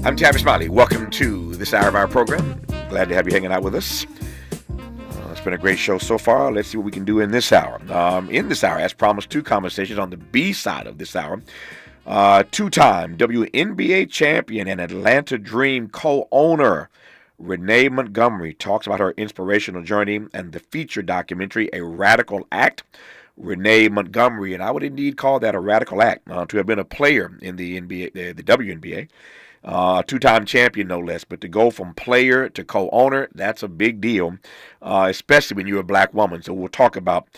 I'm Tavis Smiley. Welcome to this hour of our program. Glad to have you hanging out with us. It's been a great show so far. Let's see what we can do in this hour. In this hour, as promised, two conversations on the B side of this hour. Two-time WNBA champion and Atlanta Dream co-owner Renee Montgomery talks about her inspirational journey and the feature documentary, A Radical Act. Renee Montgomery, and I would indeed call that a radical act, to have been a player in the NBA, the WNBA. Two-time champion, no less. But to go from player to co-owner, that's a big deal, especially when you're a black woman. So we'll talk about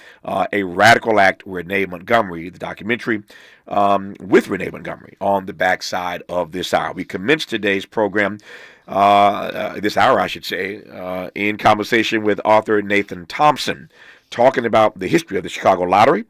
A Radical Act, Renee Montgomery, the documentary with Renee Montgomery on the backside of this hour. We commenced today's program, this hour, I should say, in conversation with author Nathan Thompson, talking about the history of the Chicago Lottery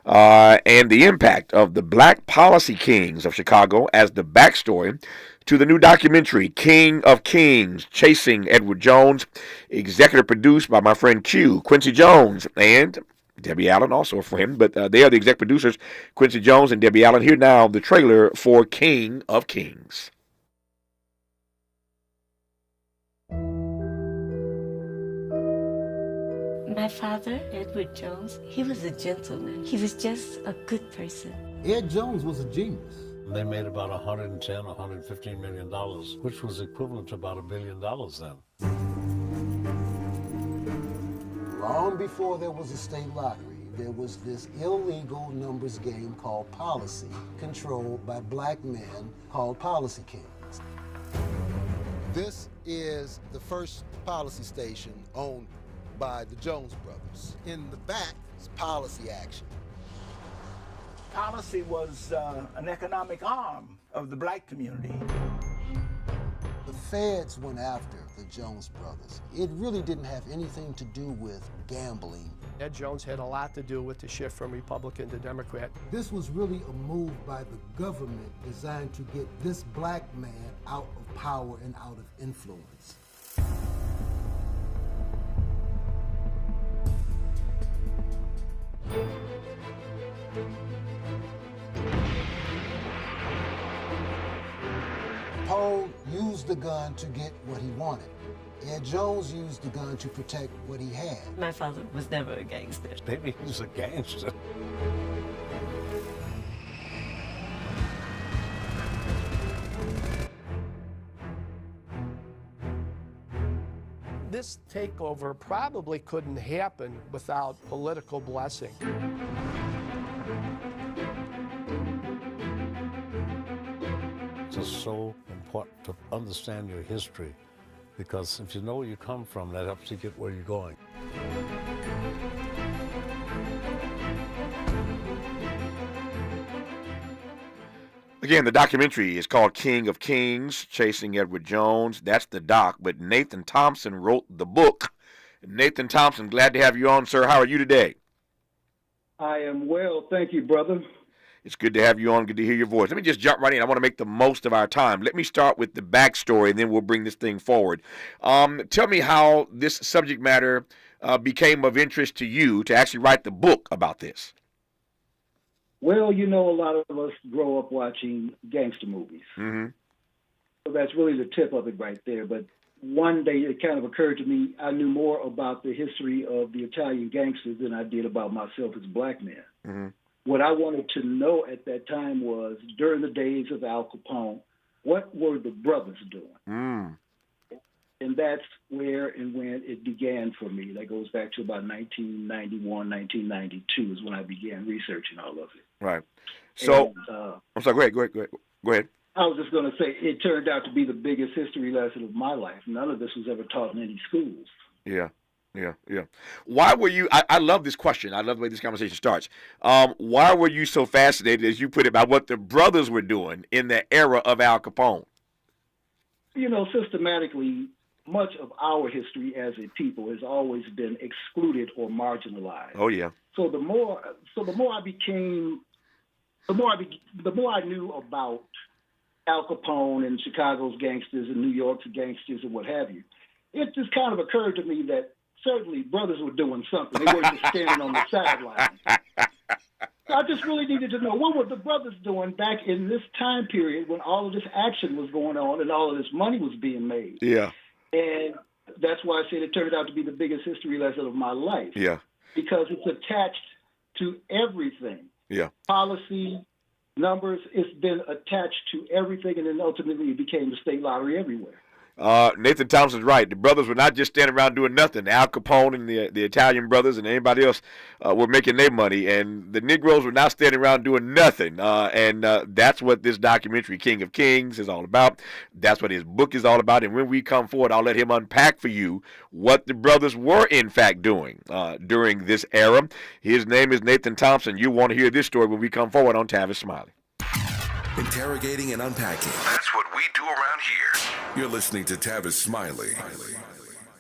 and the impact of the Black Policy Kings of Chicago as the backstory to the new documentary, King of Kings, Chasing Edward Jones, executive produced by my friend Q, Quincy Jones, and Debbie Allen, also a friend, but they are the exec producers, Quincy Jones and Debbie Allen. Here now, the trailer for King of Kings. My father, Edward Jones, he was a gentleman. He was just a good person. Ed Jones was a genius. They made about $110, $115 million, which was equivalent to about $1 billion then. Long before there was a state lottery, there was this illegal numbers game called Policy, controlled by black men called Policy Kings. This is the first policy station owned by the Jones brothers. In the back is policy action. Policy was an economic arm of the black community. The feds went after the Jones brothers. It really didn't have anything to do with gambling. Ed Jones had a lot to do with the shift from Republican to Democrat. This was really a move by the government designed to get this black man out of power and out of influence. Poe used the gun to get what he wanted. Ed Jones used the gun to protect what he had. My father was never a gangster. Maybe he was a gangster. This takeover probably couldn't happen without political blessing. It's so important to understand your history, because if you know where you come from, that helps you get where you're going. Again, the documentary is called King of Kings, Chasing Edward Jones. That's the doc, but Nathan Thompson wrote the book. Nathan Thompson, glad to have you on, sir. How are you today? I am well, thank you, brother. It's good to have you on. Good to hear your voice. Let me just jump right in. I want to make the most of our time. Let me start with the backstory, and then we'll bring this thing forward. Tell me how this subject matter became of interest to you to actually write the book about this. Well, you know, a lot of us grow up watching gangster movies. Mm-hmm. So that's really the tip of it right there. But one day it kind of occurred to me I knew more about the history of the Italian gangsters than I did about myself as a black man. Mm-hmm. What I wanted to know at that time was, during the days of Al Capone, what were the brothers doing? Mm. And that's where and when it began for me. That goes back to about 1991, 1992 is when I began researching all of it. Right. So, and, I'm sorry, go ahead. I was just going to say, it turned out to be the biggest history lesson of my life. None of this was ever taught in any schools. Yeah. Why were you, I love this question. I love the way this conversation starts. Why were you so fascinated, as you put it, about what the brothers were doing in the era of Al Capone? You know, systematically, much of our history as a people has always been excluded or marginalized. Oh, yeah. So the more I knew about Al Capone and Chicago's gangsters and New York's gangsters and what have you, it just kind of occurred to me that certainly brothers were doing something. They weren't just standing on the sidelines. I just really needed to know what were the brothers doing back in this time period when all of this action was going on and all of this money was being made. Yeah. And that's why I said it turned out to be the biggest history lesson of my life. Yeah. Because it's attached to everything. Yeah. Policy, numbers, it's been attached to everything, and then ultimately it became the state lottery everywhere. Nathan Thompson's right. The brothers were not just standing around doing nothing. Al Capone and the Italian brothers and anybody else were making their money, and the Negroes were not standing around doing nothing. And that's what this documentary, King of Kings, is all about. That's what his book is all about. And when we come forward, I'll let him unpack for you what the brothers were, in fact, doing during this era. His name is Nathan Thompson. You want to hear this story when we come forward on Tavis Smiley. Interrogating and unpacking. That's what we do around here. You're listening to Tavis Smiley.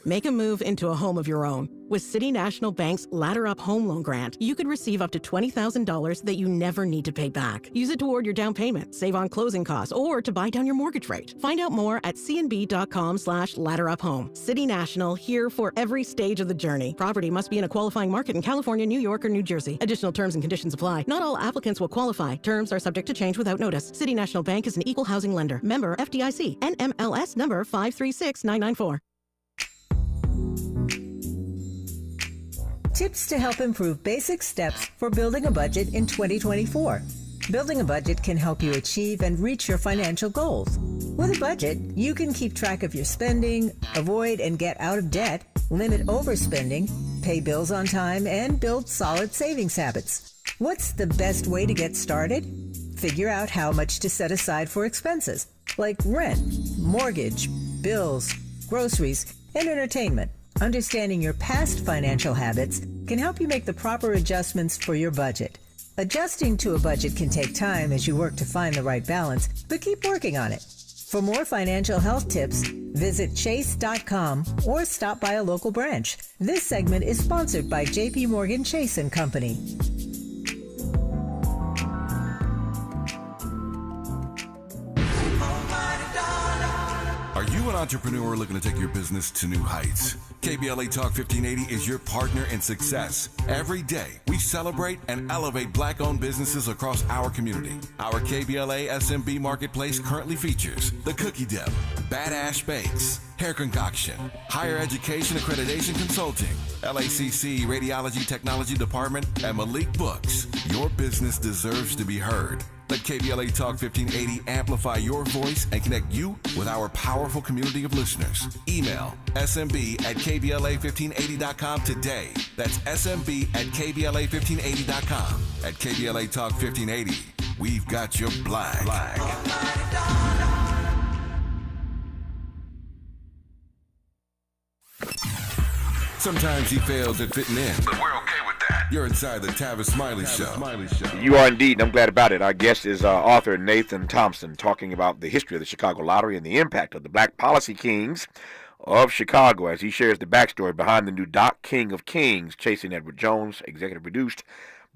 Make a move into a home of your own. With City National Bank's Ladder Up Home Loan Grant, you could receive up to $20,000 that you never need to pay back. Use it toward your down payment, save on closing costs, or to buy down your mortgage rate. Find out more at cnb.com/ladderuphome. City National, here for every stage of the journey. Property must be in a qualifying market in California, New York, or New Jersey. Additional terms and conditions apply. Not all applicants will qualify. Terms are subject to change without notice. City National Bank is an equal housing lender. Member FDIC. NMLS number 536994. Tips to help improve basic steps for building a budget in 2024. Building a budget can help you achieve and reach your financial goals. With a budget, you can keep track of your spending, avoid and get out of debt, limit overspending, pay bills on time, and build solid savings habits. What's the best way to get started? Figure out how much to set aside for expenses, like rent, mortgage, bills, groceries, and entertainment. Understanding your past financial habits can help you make the proper adjustments for your budget. Adjusting to a budget can take time as you work to find the right balance, but keep working on it. For more financial health tips, visit chase.com or stop by a local branch. This segment is sponsored by J.P. Morgan Chase & Company. Are you an entrepreneur looking to take your business to new heights? KBLA Talk 1580 is your partner in success. Every day, we celebrate and elevate Black-owned businesses across our community. Our KBLA SMB Marketplace currently features The Cookie Dip, Badass Bakes, Hair Concoction, Higher Education Accreditation Consulting, LACC Radiology Technology Department, and Malik Books. Your business deserves to be heard. Let KBLA Talk 1580 amplify your voice and connect you with our powerful community of listeners. Email smb@kbla1580.com today. That's smb@kbla1580.com. At KBLA Talk 1580, we've got your black. Sometimes he fails at fitting in, but we're okay with that. You're inside the Tavis Smiley Show. You are indeed, and I'm glad about it. Our guest is author Nathan Thompson, talking about the history of the Chicago Lottery and the impact of the Black Policy Kings of Chicago, as he shares the backstory behind the new doc, King of Kings, Chasing Edward Jones, executive produced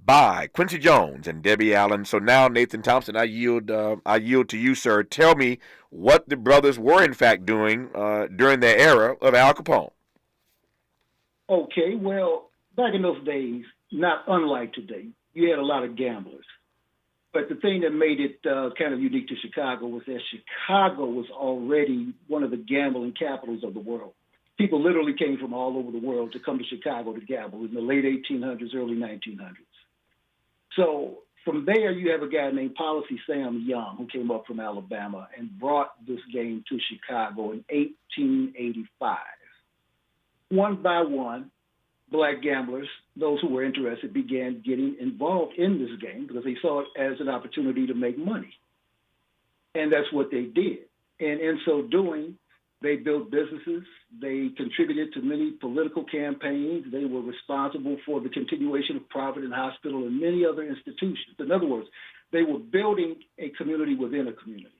by Quincy Jones and Debbie Allen. So now, Nathan Thompson, I yield to you, sir. Tell me what the brothers were in fact doing during their era of Al Capone. Okay, well, back in those days, not unlike today, you had a lot of gamblers. But the thing that made it kind of unique to Chicago was that Chicago was already one of the gambling capitals of the world. People literally came from all over the world to come to Chicago to gamble in the late 1800s, early 1900s. So from there, you have a guy named Policy Sam Young who came up from Alabama and brought this game to Chicago in 1885. One by one, black gamblers, those who were interested, began getting involved in this game because they saw it as an opportunity to make money. And that's what they did. And in so doing, they built businesses. They contributed to many political campaigns. They were responsible for the continuation of Providence Hospital and many other institutions. In other words, they were building a community within a community.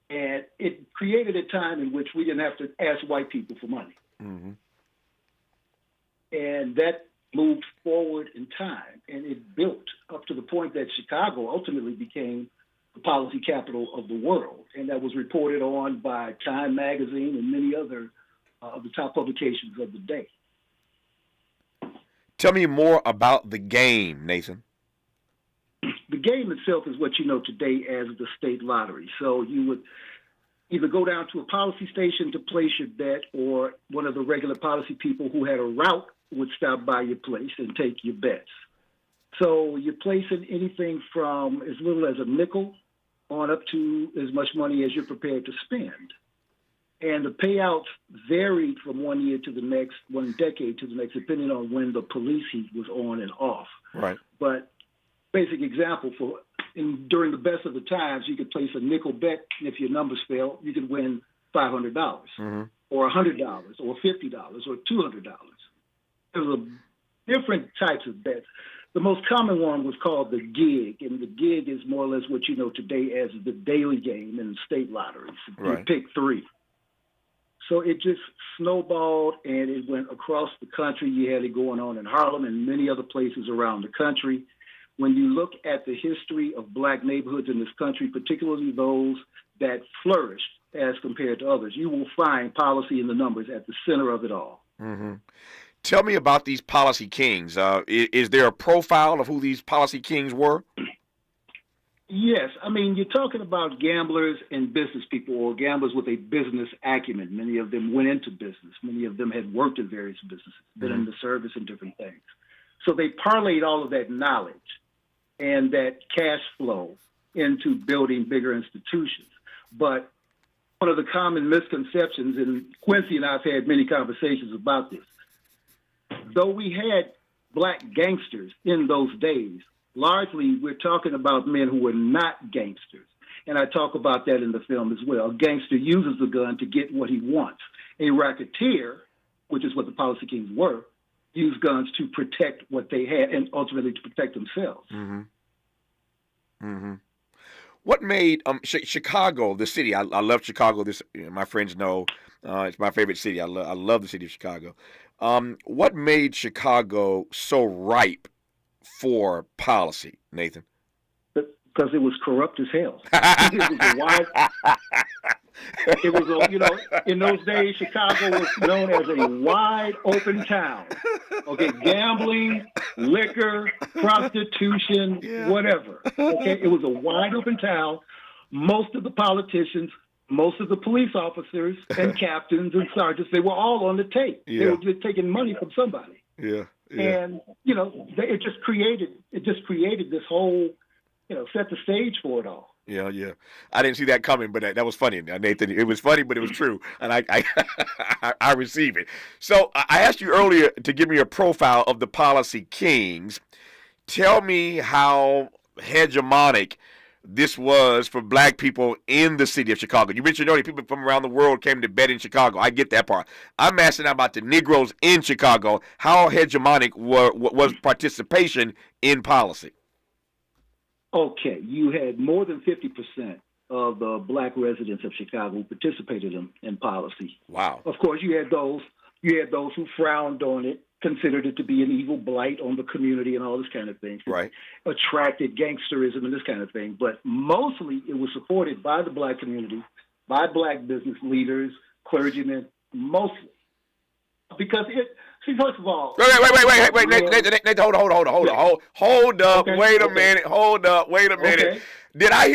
And it created a time in which we didn't have to ask white people for money. Mm-hmm. And that moved forward in time, and it built up to the point that Chicago ultimately became the policy capital of the world, and that was reported on by Time magazine and many other of the top publications of the day. Tell me more about the game, Nathan. game itself is what you know today as the state lottery. So you would either go down to a policy station to place your bet, or one of the regular policy people who had a route would stop by your place and take your bets. So you're placing anything from as little as a nickel on up to as much money as you're prepared to spend. And the payouts varied from one year to the next, one decade to the next, depending on when the police heat was on and off. Right. But basic example, during the best of the times, you could place a nickel bet, and if your numbers fell, you could win $500 or $100 or $50 or $200. There was different types of bets. The most common one was called the gig, and the gig is more or less what you know today as the daily game in the state lotteries. Right. You pick three. So it just snowballed, and it went across the country. You had it going on in Harlem and many other places around the country. When you look at the history of black neighborhoods in this country, particularly those that flourished as compared to others, you will find policy in the numbers at the center of it all. Mm-hmm. Tell me about these policy kings. Is there a profile of who these policy kings were? Yes. I mean, you're talking about gamblers and business people, or gamblers with a business acumen. Many of them went into business. Many of them had worked in various businesses, been in the service and different things. So they parlayed all of that knowledge and that cash flow into building bigger institutions. But one of the common misconceptions, and Quincy and I have had many conversations about this, though we had black gangsters in those days, largely we're talking about men who were not gangsters. And I talk about that in the film as well. A gangster uses the gun to get what he wants. A racketeer, which is what the policy kings were, used guns to protect what they had and ultimately to protect themselves. Mm-hmm. Mm-hmm. What made Chicago, the city? I love Chicago. This, my friends know, it's my favorite city. I love the city of Chicago. What made Chicago so ripe for policy, Nathan? Because it was corrupt as hell. It was you know, in those days, Chicago was known as a wide open town. Okay, gambling, liquor, prostitution, whatever. Okay, it was a wide open town. Most of the politicians, most of the police officers and captains and sergeants, they were all on the tape. They were just taking money from somebody. Yeah. And, you know, it just created this whole, you know, set the stage for it all. Yeah. I didn't see that coming, but that was funny, Nathan. It was funny, but it was true, and I receive it. So I asked you earlier to give me a profile of the policy kings. Tell me how hegemonic this was for black people in the city of Chicago. You mentioned earlier people from around the world came to bet in Chicago. I get that part. I'm asking about the Negroes in Chicago. How hegemonic was participation in policy? Okay, you had more than 50% of the black residents of Chicago who participated in policy. Wow. Of course, you had those who frowned on it, considered it to be an evil blight on the community and all this kind of thing. Right. Attracted gangsterism and this kind of thing. But mostly it was supported by the black community, by black business leaders, clergymen, mostly. Because first of all... Wait, Nathan, hold up, Okay, wait a minute, hold up, wait a minute. Okay. Did I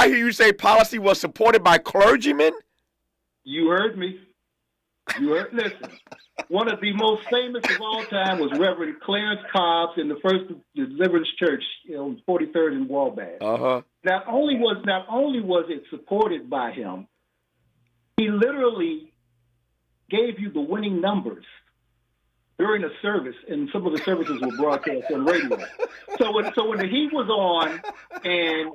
hear you say policy was supported by clergymen? You heard me. Listen, one of the most famous of all time was Reverend Clarence Cobbs in the First Deliverance Church, 43rd and Wabash. Uh-huh. Not only was it supported by him, he literally gave you the winning numbers during a service, and some of the services were broadcast on radio. So when the heat was on and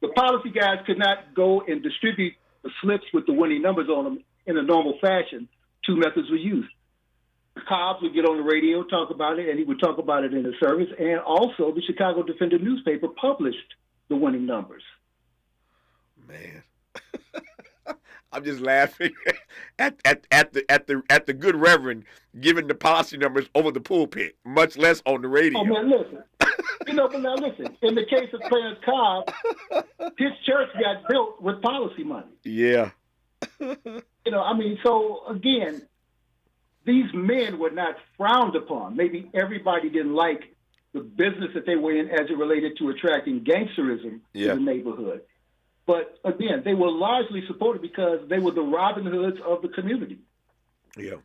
the policy guys could not go and distribute the slips with the winning numbers on them in a normal fashion, two methods were used. Cobbs would get on the radio, talk about it, and he would talk about it in the service, and also the Chicago Defender newspaper published the winning numbers. Man. I'm just laughing at the good reverend giving the policy numbers over the pulpit, much less on the radio. Oh man, listen. But now listen. In the case of Clarence Cobb, his church got built with policy money. Yeah. So again, these men were not frowned upon. Maybe everybody didn't like the business that they were in as it related to attracting gangsterism to the neighborhood. But again, they were largely supported because they were the Robin Hoods of the community. Yeah.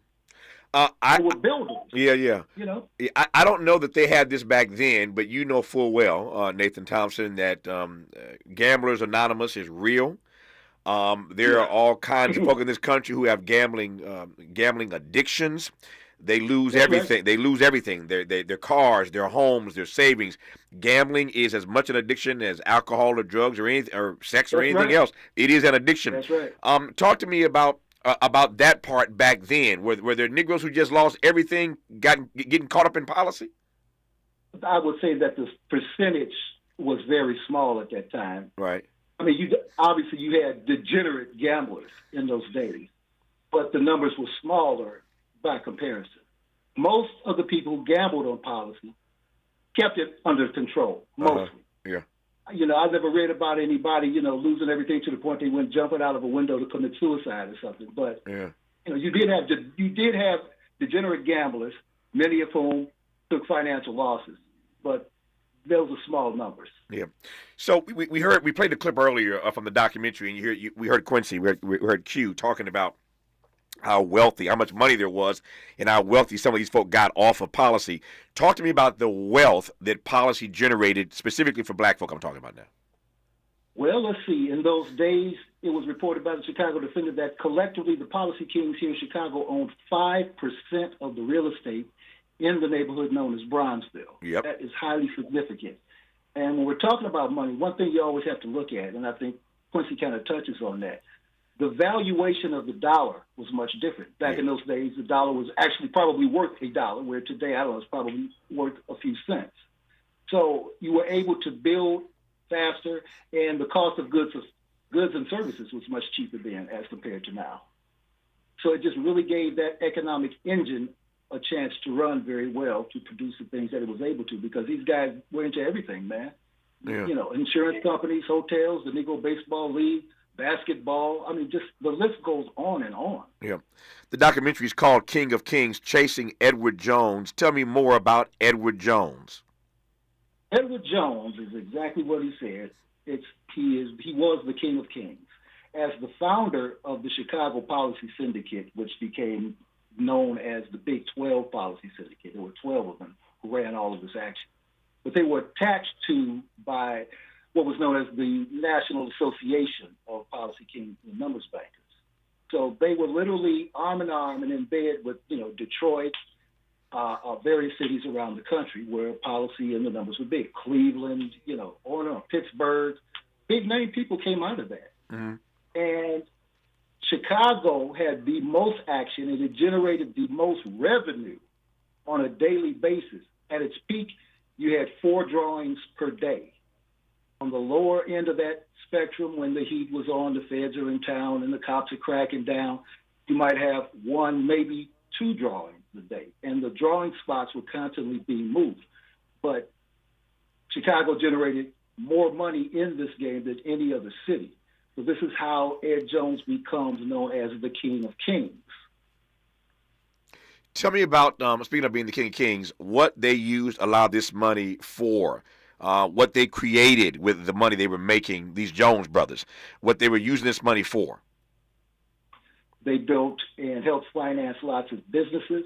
They were builders. Yeah, yeah. You know? I don't know that they had this back then, but you know full well, Nathan Thompson, that Gamblers Anonymous is real. There are all kinds of folk in this country who have gambling addictions. They lose everything. Right. They lose everything. Their cars, their homes, their savings. Gambling is as much an addiction as alcohol or drugs or anything or sex or anything else. It is an addiction. That's right. Talk to me about that part back then. Were there Negroes who just lost everything, getting caught up in policy? I would say that the percentage was very small at that time. Right. I mean, obviously you had degenerate gamblers in those days, but the numbers were smaller by comparison. Most of the people who gambled on policy kept it under control, mostly. Yeah. You know, I've never read about anybody, losing everything to the point they went jumping out of a window to commit suicide or something. But, you did have degenerate gamblers, many of whom took financial losses, but those are small numbers. Yeah. So we played the clip earlier from the documentary, and we heard Quincy, we heard Q talking about how much money there was, and how wealthy some of these folk got off of policy. Talk to me about the wealth that policy generated, specifically for black folk I'm talking about now. Well, let's see. In those days, it was reported by the Chicago Defender that collectively the policy kings here in Chicago owned 5% of the real estate in the neighborhood known as Bronzeville. Yep. That is highly significant. And when we're talking about money, one thing you always have to look at, and I think Quincy kind of touches on that, the valuation of the dollar was much different. Back in those days, the dollar was actually probably worth $1, where today, I don't know, it's probably worth a few cents. So you were able to build faster, and the cost of goods and services was much cheaper then as compared to now. So it just really gave that economic engine a chance to run very well, to produce the things that it was able to, because these guys were into everything, man. Yeah. Insurance companies, hotels, the Negro Baseball League, basketball. I mean, just the list goes on and on. Yeah. The documentary is called King of Kings, Chasing Edward Jones. Tell me more about Edward Jones. Edward Jones is exactly what he said. He was the King of Kings. As the founder of the Chicago Policy Syndicate, which became known as the Big 12 Policy Syndicate, there were 12 of them who ran all of this action. But they were attached to by what was known as the National Association of Policy Kings and Numbers Bankers. So they were literally arm in arm and in bed with, Detroit, various cities around the country where policy and the numbers were big. Cleveland, Pittsburgh, big name people came out of that. Mm-hmm. And Chicago had the most action, and it generated the most revenue on a daily basis. At its peak, you had 4 drawings per day. On the lower end of that spectrum, when the heat was on, the feds are in town and the cops are cracking down, you might have 1, maybe 2 drawings a day. And the drawing spots were constantly being moved. But Chicago generated more money in this game than any other city. So this is how Ed Jones becomes known as the King of Kings. Tell me about, speaking of being the King of Kings, what they used a lot of this money for. What they created with the money they were making, these Jones brothers, what they were using this money for. They built and helped finance lots of businesses,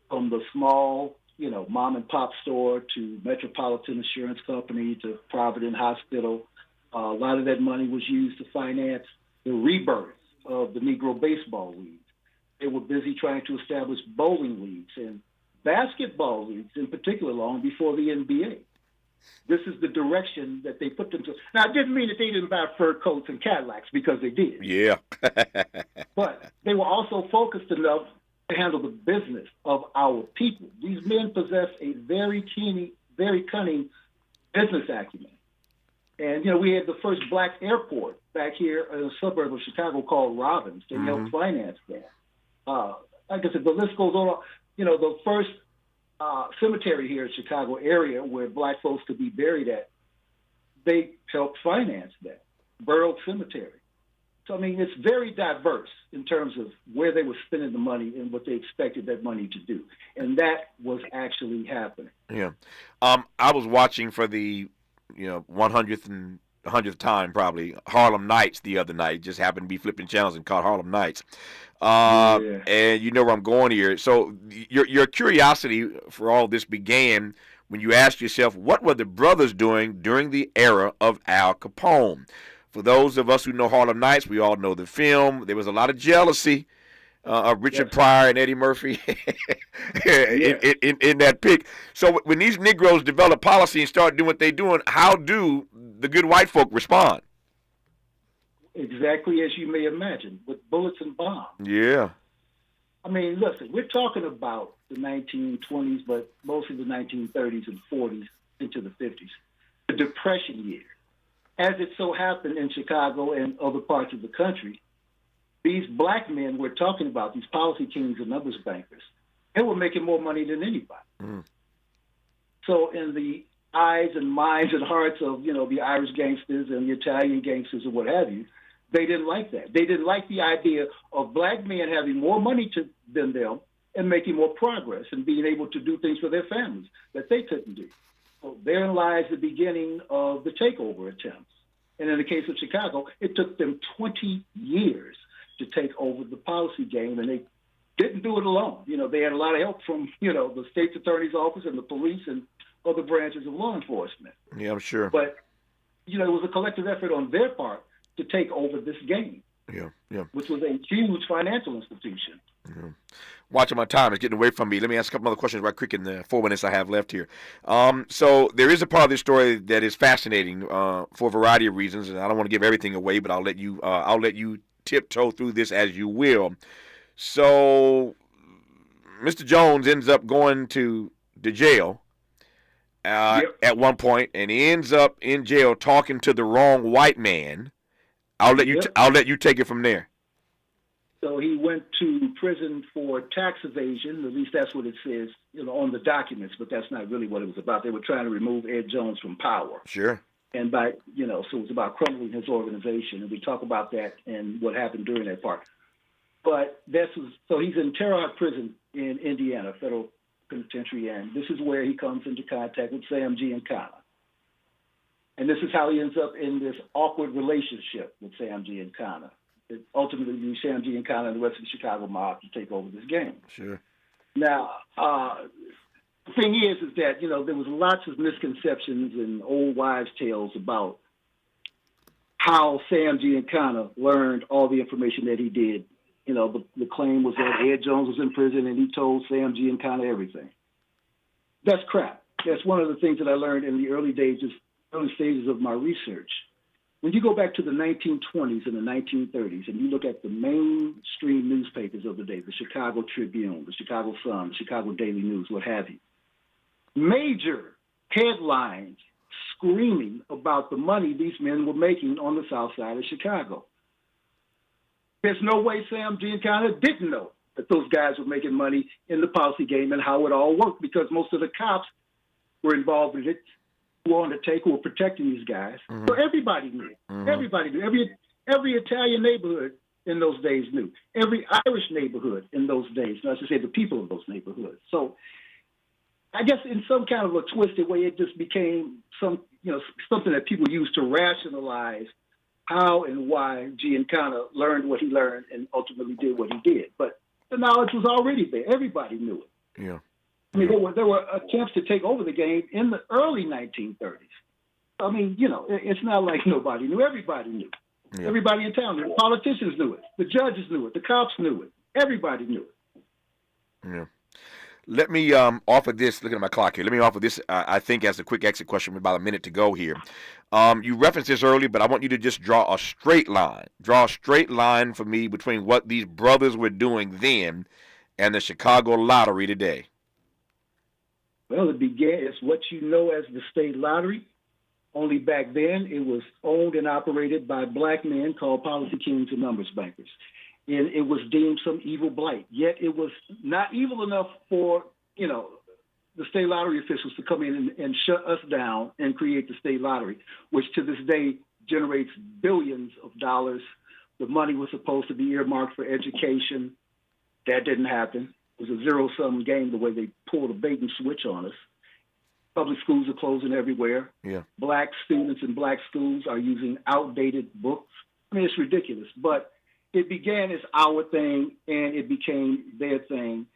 from the small, mom and pop store to Metropolitan Insurance Company to Providence Hospital. A lot of that money was used to finance the rebirth of the Negro Baseball League. They were busy trying to establish bowling leagues and basketball leagues in particular long before the NBA. This is the direction that they put themselves. Now, it didn't mean that they didn't buy fur coats and Cadillacs, because they did. Yeah. But they were also focused enough to handle the business of our people. These men possessed a very cunning business acumen. And, we had the first black airport back here in a suburb of Chicago called Robbins. They helped finance that. Like I said, the list goes on. The first cemetery here in Chicago area where black folks could be buried at, they helped finance that. Borough Cemetery. So, I mean, it's very diverse in terms of where they were spending the money and what they expected that money to do. And that was actually happening. Yeah. I was watching for the, 100th time probably Harlem Nights the other night. Just happened to be flipping channels and caught Harlem Nights. And you know where I'm going here. So your curiosity for all this began when you asked yourself, what were the brothers doing during the era of Al Capone? For those of us who know Harlem Nights, we all know the film. There was a lot of jealousy of Richard Pryor and Eddie Murphy in that pick. So when these Negroes develop policy and start doing what they're doing, how do the good white folk respond? Exactly as you may imagine, with bullets and bombs. Yeah. I mean, listen, we're talking about the 1920s, but mostly the 1930s and 40s into the 50s, the Depression year. As it so happened in Chicago and other parts of the country, these black men we're talking about, these policy kings and numbers bankers, they were making more money than anybody. Mm. So in the eyes and minds and hearts of, the Irish gangsters and the Italian gangsters and what have you, they didn't like that. They didn't like the idea of black men having more money than them and making more progress and being able to do things for their families that they couldn't do. So therein lies the beginning of the takeover attempts. And in the case of Chicago, it took them 20 years to take over the policy game, and they didn't do it alone. They had a lot of help from, the state's attorney's office and the police and other branches of law enforcement. Yeah, I'm sure. But, it was a collective effort on their part to take over this game. Yeah. Which was a huge financial institution. Yeah. Watching my time, it's getting away from me. Let me ask a couple other questions right quick in the 4 minutes I have left here. So there is a part of this story that is fascinating for a variety of reasons, and I don't want to give everything away, but I'll let you tiptoe through this as you will. So Mr. Jones ends up going to jail at one point, and he ends up in jail talking to the wrong white man. I'll let you take it from there. So he went to prison for tax evasion. At least that's what it says, on the documents. But that's not really what it was about. They were trying to remove Ed Jones from power. Sure. And so it was about crumbling his organization. And we talk about that and what happened during that part. But so he's in Terre Haute Prison in Indiana, federal penitentiary, and this is where he comes into contact with Sam Giancana. And this is how he ends up in this awkward relationship with Sam Giancana. It ultimately leads Sam Giancana and the rest of the Chicago mob to take over this game. Sure. Now, the thing is that, there was lots of misconceptions and old wives' tales about how Sam Giancana learned all the information that he did. The claim was that Ed Jones was in prison and he told Sam Giancana everything. That's crap. That's one of the things that I learned in the early stages of my research. When you go back to the 1920s and the 1930s and you look at the mainstream newspapers of the day, the Chicago Tribune, the Chicago Sun, the Chicago Daily News, what have you, major headlines screaming about the money these men were making on the south side of Chicago. There's no way Sam Giancana didn't know that those guys were making money in the policy game and how it all worked, because most of the cops were involved in it, who were on the take, who were protecting these guys. Mm-hmm. So everybody knew. Mm-hmm. Everybody knew. Every Italian neighborhood in those days knew. Every Irish neighborhood in those days, not to say the people of those neighborhoods. So I guess in some kind of a twisted way, it just became something that people used to rationalize how and why Giancana learned what he learned and ultimately did what he did. But the knowledge was already there. Everybody knew it. Yeah. I mean, there were attempts to take over the game in the early 1930s. I mean, it's not like nobody knew. Everybody knew. Yeah. Everybody in town knew. The politicians knew it. The judges knew it. The cops knew it. Everybody knew it. Yeah. Let me offer this. Looking at my clock here. Let me offer this, I think, as a quick exit question with about a minute to go here. You referenced this earlier, but I want you to just draw a straight line. Draw a straight line for me between what these brothers were doing then and the Chicago lottery today. Well, it began as what you know as the state lottery. Only back then, it was owned and operated by black men called policy kings and numbers bankers. And it was deemed some evil blight. Yet it was not evil enough for, the state lottery officials to come in and shut us down and create the state lottery, which to this day generates billions of dollars The money was supposed to be earmarked for education. That didn't happen. It was a zero-sum game the way they pulled a bait and switch on us. Public schools are closing everywhere. Yeah. Black students in black schools are using outdated books. I mean, it's ridiculous. But it began as our thing, and it became their thing.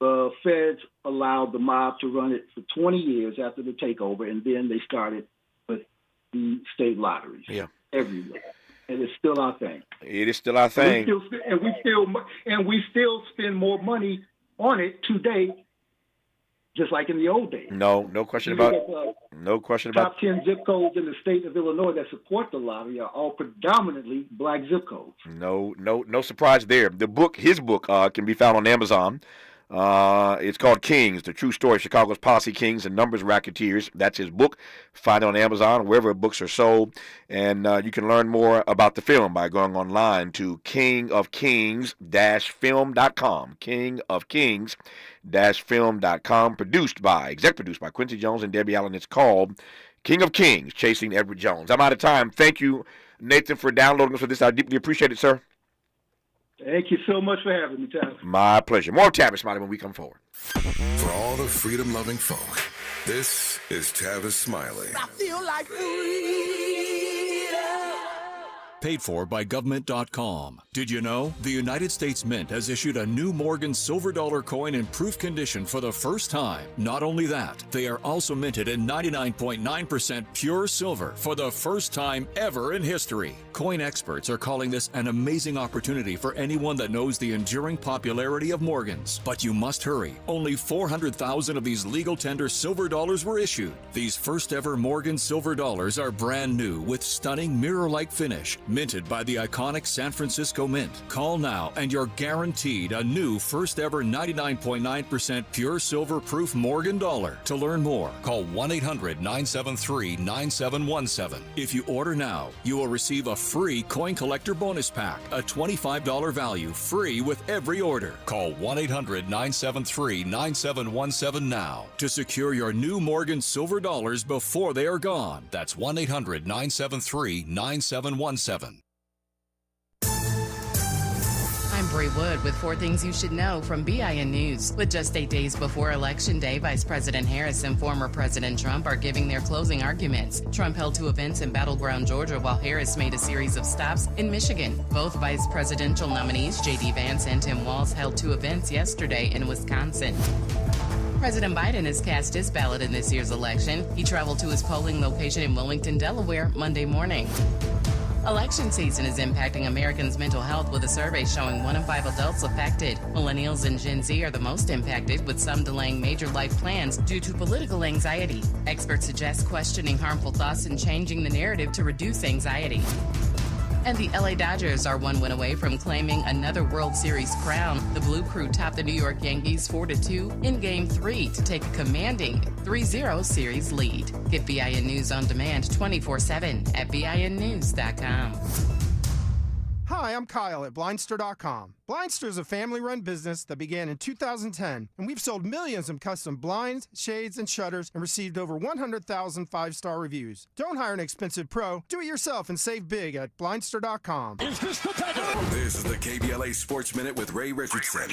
The feds allowed the mob to run it for 20 years after the takeover, and then they started with the state lotteries everywhere. And it's still our thing. It is still our thing. We still spend more money on it today, just like in the old days. No question about it. No question about it. Top 10 zip codes in the state of Illinois that support the lottery are all predominantly black zip codes. No surprise there. His book can be found on Amazon. It's called Kings, The True Story of Chicago's Policy Kings and Numbers Racketeers. That's his book. Find it on Amazon, wherever books are sold. And you can learn more about the film by going online to kingofkings-film.com. Kingofkings-film.com. Executive produced by Quincy Jones and Debbie Allen. It's called King of Kings, Chasing Edward Jones. I'm out of time. Thank you, Nathan, for downloading us for this. I deeply appreciate it, sir. Thank you so much for having me, Tavis. My pleasure. More Tavis Smiley when we come forward. For all the freedom-loving folk, this is Tavis Smiley. I feel like freedom. Paid for by government.com. Did you know the United States Mint has issued a new Morgan silver dollar coin in proof condition for the first time? Not only that, they are also minted in 99.9% pure silver for the first time ever in history. Coin experts are calling this an amazing opportunity for anyone that knows the enduring popularity of Morgans. But you must hurry. Only 400,000 of these legal tender silver dollars were issued. These first ever Morgan silver dollars are brand new with stunning mirror-like finish, minted by the iconic San Francisco Mint. Call now and you're guaranteed a new first ever 99.9% pure silver proof Morgan dollar. To learn more, call 1-800-973-9717. If you order now, you will receive a free coin collector bonus pack, a $25 value, free with every order. Call 1-800-973-9717 now to secure your new Morgan silver dollars before they are gone. That's 1-800-973-9717. I'm Bree Wood with 4 things you should know from BIN News. With just 8 days before Election Day, Vice President Harris and former President Trump are giving their closing arguments. Trump held 2 events in battleground Georgia, while Harris made a series of stops in Michigan. Both vice presidential nominees, J.D. Vance and Tim Walz, held 2 events yesterday in Wisconsin. President Biden has cast his ballot in this year's election. He traveled to his polling location in Wilmington, Delaware, Monday morning. Election season is impacting Americans' mental health, with a survey showing 1 in 5 adults affected. Millennials and Gen Z are the most impacted, with some delaying major life plans due to political anxiety. Experts suggest questioning harmful thoughts and changing the narrative to reduce anxiety. And the LA Dodgers are 1 win away from claiming another World Series crown. The Blue Crew topped the New York Yankees 4-2 in Game 3 to take a commanding 3-0 series lead. Get BIN News on demand 24/7 at BINnews.com. Hi, I'm Kyle at Blindster.com. Blindster is a family-run business that began in 2010, and we've sold millions of custom blinds, shades, and shutters and received over 100,000 5-star reviews. Don't hire an expensive pro. Do it yourself and save big at Blindster.com. Is this the Takeover? This is the KBLA Sports Minute with Ray Richardson.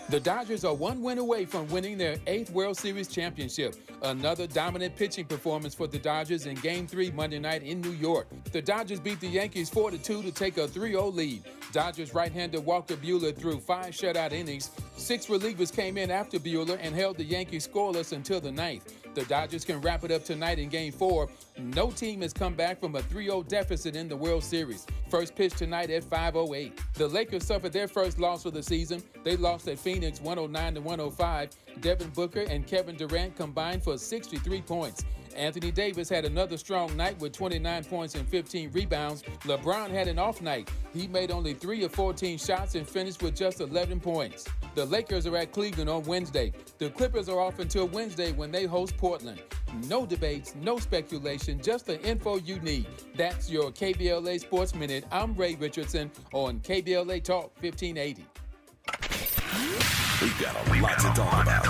The Dodgers are 1 win away from winning their 8th World Series championship. Another dominant pitching performance for the Dodgers in Game 3 Monday night in New York. The Dodgers beat the Yankees 4-2 to take a 3-0 lead. Dodgers right-hander Walker Buehler threw 5 shutout innings. 6 relievers came in after Buehler and held the Yankees scoreless until the 9th. The Dodgers can wrap it up tonight in Game 4. No team has come back from a 3-0 deficit in the World Series. First pitch tonight at 5:08. The Lakers suffered their first loss of the season. They lost at Phoenix 109-105. Devin Booker and Kevin Durant combined for 63 points. Anthony Davis had another strong night with 29 points and 15 rebounds. LeBron had an off night. He made only 3 of 14 shots and finished with just 11 points. The Lakers are at Cleveland on Wednesday. The Clippers are off until Wednesday when they host Portland. No debates, no speculation, just the info you need. That's your KBLA Sports Minute. I'm Ray Richardson on KBLA Talk 1580. We've got a lot to talk about.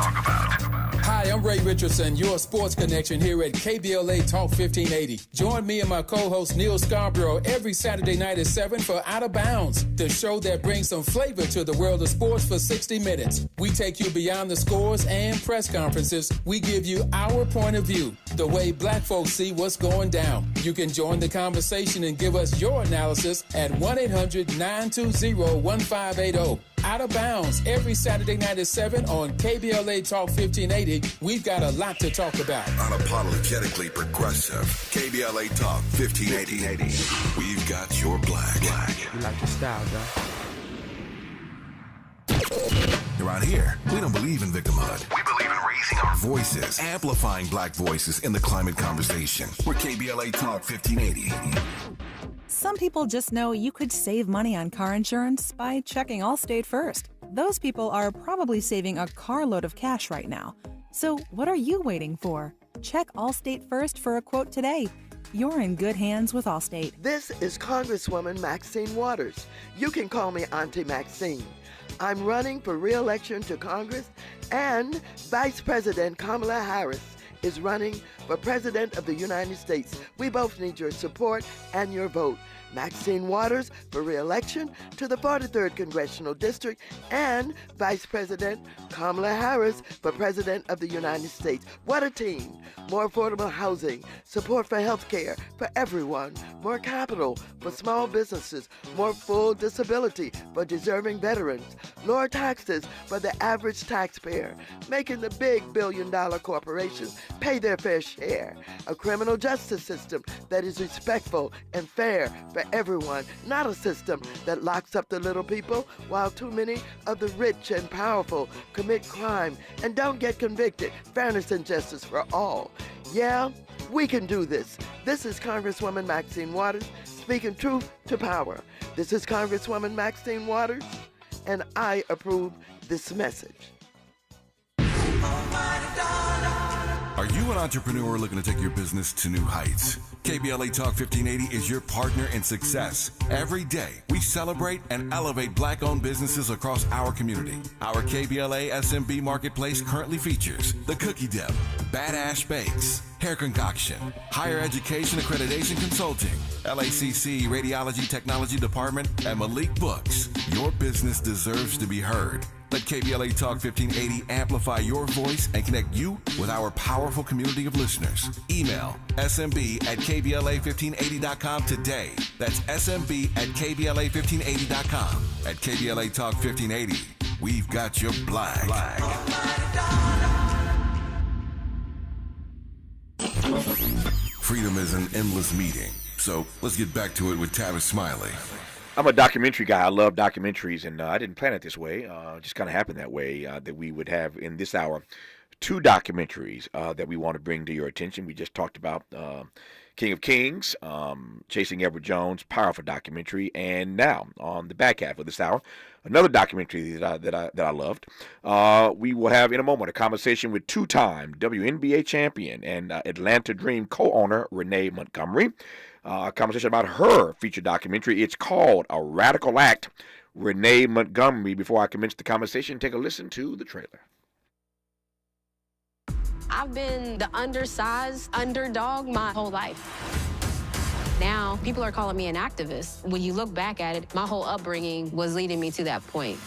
Hi, I'm Ray Richardson, your sports connection here at KBLA Talk 1580. Join me and my co-host Neil Scarborough every Saturday night at 7 for Out of Bounds, the show that brings some flavor to the world of sports for 60 minutes. We take you beyond the scores and press conferences. We give you our point of view, the way black folks see what's going down. You can join the conversation and give us your analysis at 1-800-920-1580. Out of Bounds every Saturday night at 7 on KBLA Talk 1580. We've got a lot to talk about. Unapologetically progressive. KBLA Talk 1580. We've got your black. You like the style, though? Around here, we don't believe in victimhood. We believe in raising our voices, amplifying black voices in the climate conversation. We're KBLA Talk 1580. Some people just know you could save money on car insurance by checking Allstate first. Those people are probably saving a carload of cash right now. So what are you waiting for? Check Allstate first for a quote today. You're in good hands with Allstate. This is Congresswoman Maxine Waters. You can call me Auntie Maxine. I'm running for re-election to Congress, and Vice President Kamala Harris is running for President of the United States. We both need your support and your vote. Maxine Waters for re-election to the 43rd Congressional District, and Vice President Kamala Harris for President of the United States. What a team. More affordable housing, support for health care for everyone, more capital for small businesses, more full disability for deserving veterans, lower taxes for the average taxpayer, making the big billion-dollar corporations pay their fair share, a criminal justice system that is respectful and fair for everyone, not a system that locks up the little people while too many of the rich and powerful commit crime and don't get convicted. Fairness and justice for all. Yeah, we can do this. This is Congresswoman Maxine Waters speaking truth to power. This is Congresswoman Maxine Waters, and I approve this message. Are you an entrepreneur looking to take your business to new heights? KBLA Talk 1580 is your partner in success. Every day, we celebrate and elevate black-owned businesses across our community. Our KBLA SMB Marketplace currently features The Cookie Dip, Badass Bakes, Hair Concoction, Higher Education Accreditation Consulting, LACC Radiology Technology Department, and Malik Books. Your business deserves to be heard. Let KBLA Talk 1580 amplify your voice and connect you with our powerful community of listeners. Email smb@kbla1580.com today. That's smb@kbla1580.com. At KBLA Talk 1580, we've got your black. Freedom is an endless meeting. So let's get back to it with Tavis Smiley. I'm a documentary guy. I love documentaries, and I didn't plan it this way. It just kind of happened that way, that we would have in this hour two documentaries that we want to bring to your attention. We just talked about King of Kings, Chasing Edward Jones, powerful documentary, and now on the back half of this hour, another documentary that I loved. We will have in a moment a conversation with two-time WNBA champion and Atlanta Dream co-owner Renee Montgomery. A conversation about her feature documentary. It's called A Radical Act. Renee Montgomery. Before I commence the conversation, take a listen to the trailer. I've been the undersized underdog my whole life. Now, people are calling me an activist. When you look back at it, my whole upbringing was leading me to that point.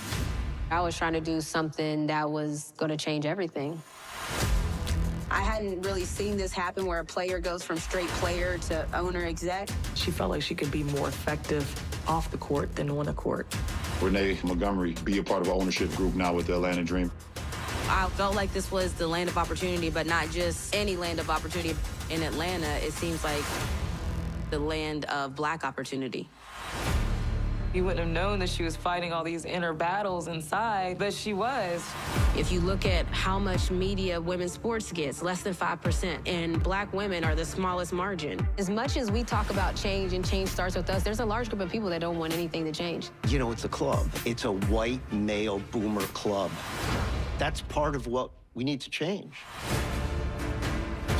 I was trying to do something that was going to change everything. I hadn't really seen this happen where a player goes from straight player to owner exec. She felt like she could be more effective off the court than on the court. Renee Montgomery, be a part of our ownership group now with the Atlanta Dream. I felt like this was the land of opportunity, but not just any land of opportunity. In Atlanta, it seems like the land of black opportunity. You wouldn't have known that she was fighting all these inner battles inside, but she was. If you look at how much media women's sports gets, less than 5%, and black women are the smallest margin. As much as we talk about change and change starts with us, there's a large group of people that don't want anything to change. You know, it's a club. It's a white male boomer club. That's part of what we need to change.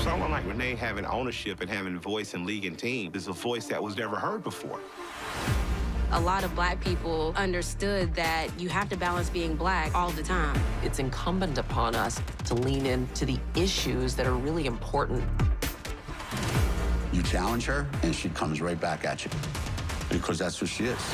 Someone like Renee having ownership and having a voice in league and team is a voice that was never heard before. A lot of black people understood that you have to balance being black all the time. It's incumbent upon us to lean into the issues that are really important. You challenge her, and she comes right back at you because that's who she is.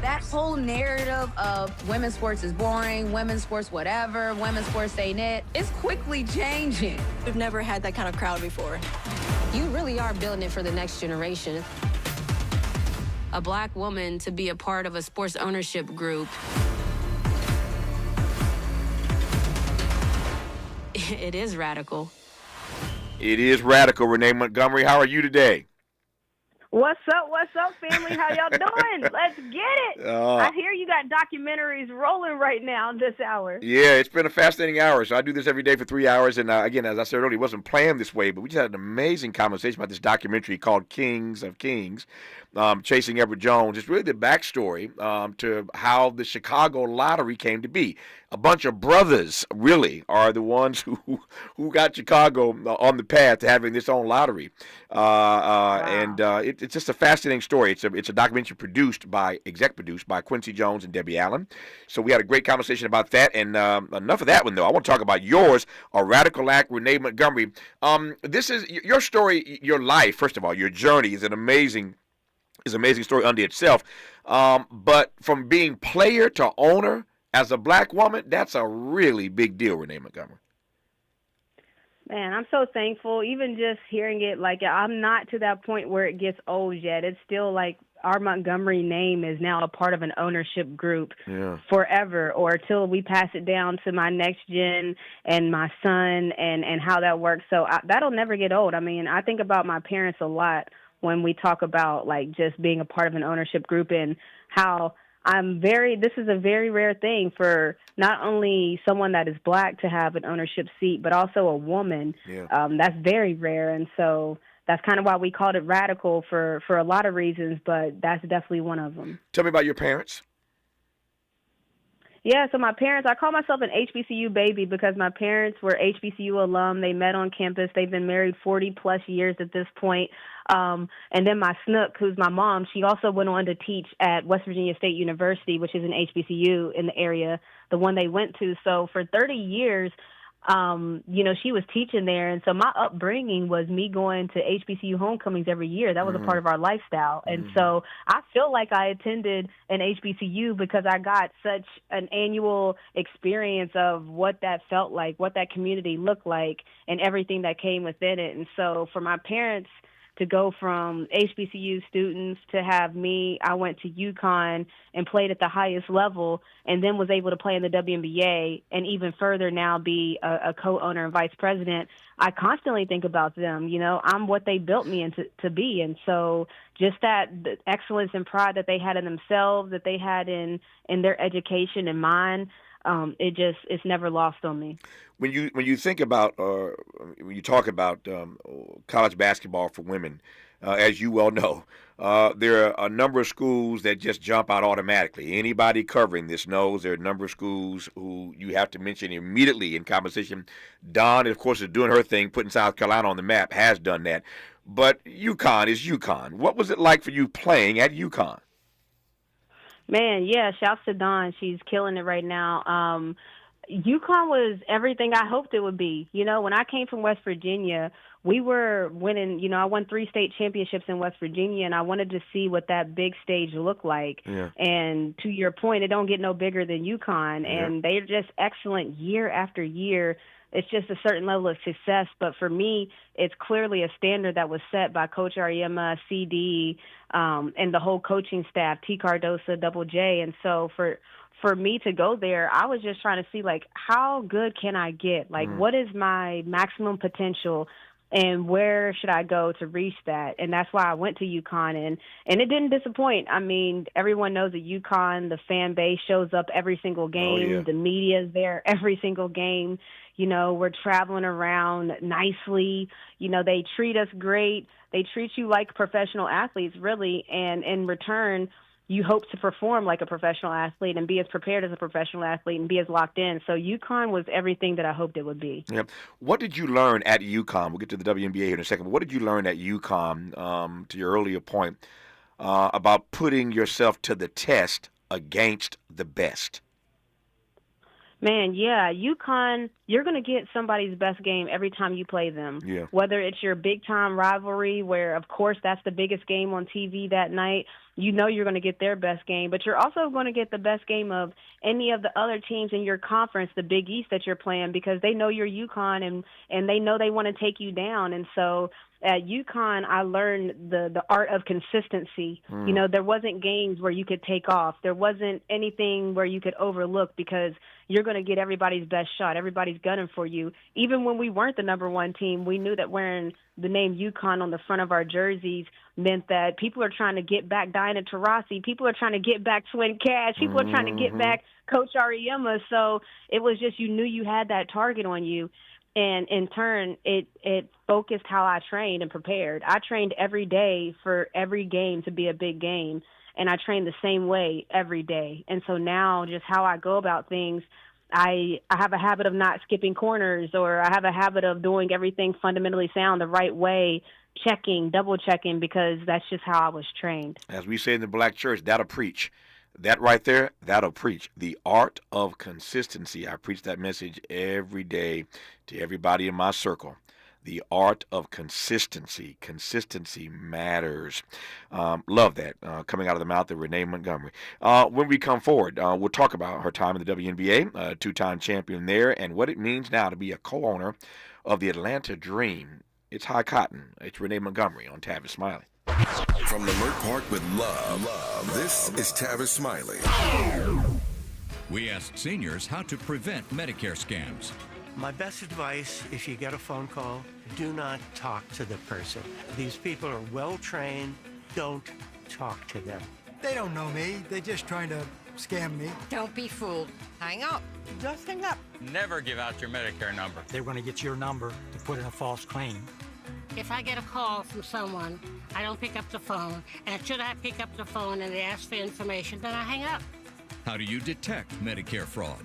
That whole narrative of women's sports is boring, women's sports whatever, women's sports ain't it, it's quickly changing. We've never had that kind of crowd before. You really are building it for the next generation. A black woman to be a part of a sports ownership group, it is radical. It is radical. Renee Montgomery, how are you today? What's up, family? How y'all doing? Let's get it. I hear you got documentaries rolling right now this hour. Yeah, it's been a fascinating hour. So I do this every day for 3 hours. And again, as I said earlier, it wasn't planned this way, but we just had an amazing conversation about this documentary called Kings of Kings, Chasing Edward Jones. It's really the backstory to how the Chicago lottery came to be. A bunch of brothers really are the ones who got Chicago on the path to having this own lottery. And it's just a fascinating story. It's a documentary exec produced by Quincy Jones and Debbie Allen. So we had a great conversation about that. And enough of that one, though. I want to talk about yours, a radical act, Renee Montgomery. This is your story, your life. First of all, your journey is an amazing story unto itself. But from being player to owner as a black woman, that's a really big deal, Renee Montgomery. Man, I'm so thankful. Even just hearing it, like, I'm not to that point where it gets old yet. It's still like our Montgomery name is now a part of an ownership group forever, or till we pass it down to my next gen and my son and how that works. So that'll never get old. I mean, I think about my parents a lot when we talk about, like, just being a part of an ownership group and how this is a very rare thing for not only someone that is black to have an ownership seat, but also a woman. Yeah. That's very rare. And so that's kind of why we called it radical for a lot of reasons, but that's definitely one of them. Tell me about your parents. Yeah, so my parents, I call myself an HBCU baby because my parents were HBCU alum. They met on campus. They've been married 40-plus years at this point. And then my snook, who's my mom, she also went on to teach at West Virginia State University, which is an HBCU in the area, the one they went to. So for 30 years, she was teaching there. And so my upbringing was me going to HBCU homecomings every year. That was a part of our lifestyle. And so I feel like I attended an HBCU because I got such an annual experience of what that felt like, what that community looked like, and everything that came within it. And so for my parents to go from HBCU students to have me, I went to UConn and played at the highest level and then was able to play in the WNBA and even further now be a co-owner and vice president. I constantly think about them. I'm what they built me into to be. And so just the excellence and pride that they had in themselves, that they had in their education and mine, it's never lost on me. When you think about when you talk about college basketball for women, as you well know, there are a number of schools that just jump out automatically. Anybody covering this knows there are a number of schools who you have to mention immediately in conversation. Dawn, of course, is doing her thing, putting South Carolina on the map, has done that. But UConn is UConn. What was it like for you playing at UConn? Man, yeah, shouts to Dawn. She's killing it right now. UConn was everything I hoped it would be. When I came from West Virginia, we were winning. I won 3 state championships in West Virginia, and I wanted to see what that big stage looked like. Yeah. And to your point, it don't get no bigger than UConn, and they're just excellent year after year. It's just a certain level of success. But for me, it's clearly a standard that was set by Coach Ariema, CD, and the whole coaching staff, T. Cardosa, Double J. And so for me to go there, I was just trying to see, like, how good can I get? Like, what is my maximum potential? And where should I go to reach that? And that's why I went to UConn, and it didn't disappoint. I mean, everyone knows that UConn, the fan base shows up every single game. Oh, yeah. The media is there every single game. We're traveling around nicely. They treat us great. They treat you like professional athletes, really. And in return, you hope to perform like a professional athlete and be as prepared as a professional athlete and be as locked in. So UConn was everything that I hoped it would be. Yeah. What did you learn at UConn? We'll get to the WNBA here in a second. But what did you learn at UConn, to your earlier point, about putting yourself to the test against the best? Man, yeah, UConn, you're going to get somebody's best game every time you play them. Yeah. Whether it's your big-time rivalry where, of course, that's the biggest game on TV that night, you know you're going to get their best game. But you're also going to get the best game of any of the other teams in your conference, the Big East that you're playing, because they know you're UConn and they know they want to take you down. And so at UConn, I learned the art of consistency. You know, there wasn't games where you could take off. There wasn't anything where you could overlook because you're going to get everybody's best shot. Everybody's gunning for you. Even when we weren't the number one team, we knew that wearing the name UConn on the front of our jerseys meant that people are trying to get back Diana Taurasi. People are trying to get back Swin Cash. People are trying to get back Coach Auriemma. So it was just you knew you had that target on you. And in turn, it focused how I trained and prepared. I trained every day for every game to be a big game, and I trained the same way every day. And so now just how I go about things, I have a habit of not skipping corners, or I have a habit of doing everything fundamentally sound the right way, checking, double-checking, because that's just how I was trained. As we say in the Black church, that'll preach. That right there, that'll preach. The art of consistency. I preach that message every day to everybody in my circle. The art of consistency. Consistency matters. Love that coming out of the mouth of Renee Montgomery. When we come forward, we'll talk about her time in the WNBA, two-time champion there, and what it means now to be a co-owner of the Atlanta Dream. It's high cotton. It's Renee Montgomery on Tavis Smiley. From Leimert Park with love, this is Tavis Smiley. We asked seniors how to prevent Medicare scams. My best advice, if you get a phone call, do not talk to the person. These people are well-trained. Don't talk to them. They don't know me. They're just trying to scam me. Don't be fooled. Hang up. Just hang up. Never give out your Medicare number. They're going to get your number to put in a false claim. If I get a call from someone, I don't pick up the phone, and should I pick up the phone and they ask for information, then I hang up. How do you detect Medicare fraud?